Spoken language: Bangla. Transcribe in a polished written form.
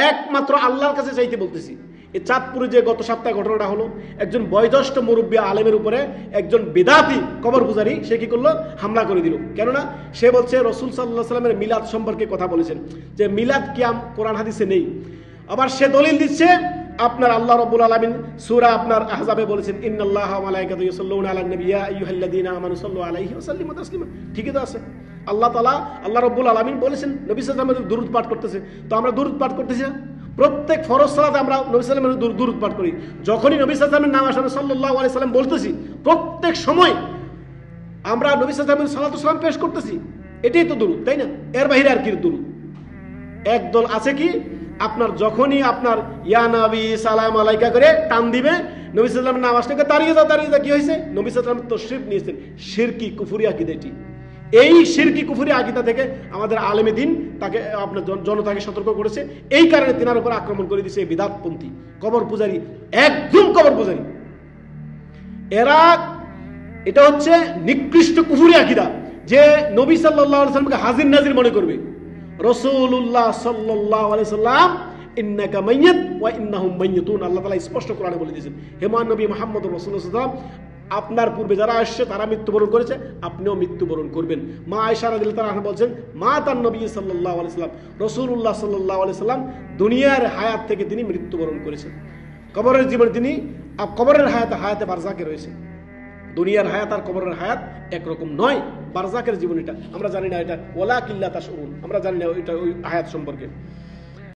একমাত্র আল্লাহর কাছে চাইতে বলতেছি। এই চাঁদপুরে যে গত সপ্তাহে ঘটনাটা হলো, একজন বয়োজ্যেষ্ঠ মুরব্বী আলেমের উপরে একজন বেদাতি কবর পূজারী সে কি করলো, হামলা করে দিল। কেননা সে বলছে রাসূল সাল্লাল্লাহু আলাইহি ওয়াসাল্লামের মিলাদ সম্পর্কে কথা বলেছেন, যে মিলাদ কিয়াম কোরআন হাদিসে নেই। আবার সে দলিল দিচ্ছে আপনার আল্লাহ রাব্বুল আলামিন সূরা আপনার আহজাবে বলেছেন, ইন্নাল্লাহা ওয়া মালাইকাতুহু ইউসাল্লুনা আলান নবী ইয়া আইয়ুহাল্লাযীনা আমানু সাল্লু আলাইহি ওয়া সাল্লিমু তাসলিমা। ঠিকই তো আছে, আল্লাহ তাআলা আল্লাহ রাব্বুল আলামিন বলেছেন নবী সাল্লাল্লাহু আলাইহি ওয়াসাল্লাম দুরূদ পাঠ করতেছে, তো আমরা দুরূদ পাঠ করতেছি না? প্রত্যেক ফরজ সালাতে আমরা নবী সাল্লাল্লাহু আলাইহি ওয়াসাল্লামের দুরূদ পাঠ করি। যখনই নবী সাল্লাল্লাহু আলাইহি ওয়াসাল্লামের নাম আসে সাল্লাল্লাহু আলাইহি ওয়াসাল্লাম বলতেছি, প্রত্যেক সময় আমরা নবী সাল্লাল্লাহু আলাইহি ওয়াসাল্লামের সালাতু সালাম পেশ করতেছি। এটাই তো দুরূদ, তাই না? এর বাইরে আর কি দুরূদ? একদল আছে কি আপনার যখনই আপনার ইয়া নবী সালাম আলাইকা করে টান দিবে, নবী সাল্লাল্লাহু আলাইহি ওয়াসাল্লামের নাম আসলে দাঁড়িয়ে যাও, কি হয়েছে? নবী সাল্লাল্লাহু আলাইহি ওয়াসাল্লাম তাশরীফ নিয়েছেন। শিরকি কুফরি আকীদা এটি। এই শিরকি কুফরি আকীদা থেকে আমাদের আলেমে দ্বীন তাকে আপনার জনতাকে সতর্ক করেছে। এই কারণে তিনার উপর আক্রমণ করে দিয়েছে এই বিদআতপন্থী কবর পূজারী, একদম কবর পূজারী এরা। এটা হচ্ছে নিকৃষ্ট কুফরি আকীদা যে নবী সাল্লাল্লাহু আলাইহি ওয়াসাল্লামকে হাজির নাজির মনে করবে। রাসূলুল্লাহ সাল্লাল্লাহু আলাইহি ওয়াসাল্লাম ইন্নাকা মাইয়াত ওয়া ইন্নাহুম মাইয়াতুন, আল্লাহ তাআলা স্পষ্ট কোরআনে বলে দিয়েছেন, হে মহান নবী মুহাম্মদুর রাসূলুল্লাহ সাল্লাল্লাহু আলাইহি ওয়াসাল্লাম, আপনার পূর্বে যারা আসছে তারা মৃত্যুবরণ করেছে, আপনিও মৃত্যুবরণ করবেন। মা আয়েশা রাদিয়াল্লাহু তাআলা বলছেন, মা তান নবী সাল্লাল্লাহু আলাইহি ওয়াসাল্লাম, রাসূলুল্লাহ সাল্লাল্লাহু আলাইহি ওয়াসাল্লাম দুনিয়ার হায়াত থেকে তিনি মৃত্যুবরণ করেছেন। কবরের জীবনে তিনি কবরের হায়াতে বারজাকে রয়েছে। দুনিয়ার হায়াত আর কবরের হায়াত একরকম নয়। বারজাকের জীবন এটা আমরা জানি না, এটা ওয়ালা কিল্লা তাশউরুন, আমরা জানি না এটা ওই হায়াত সম্পর্কে।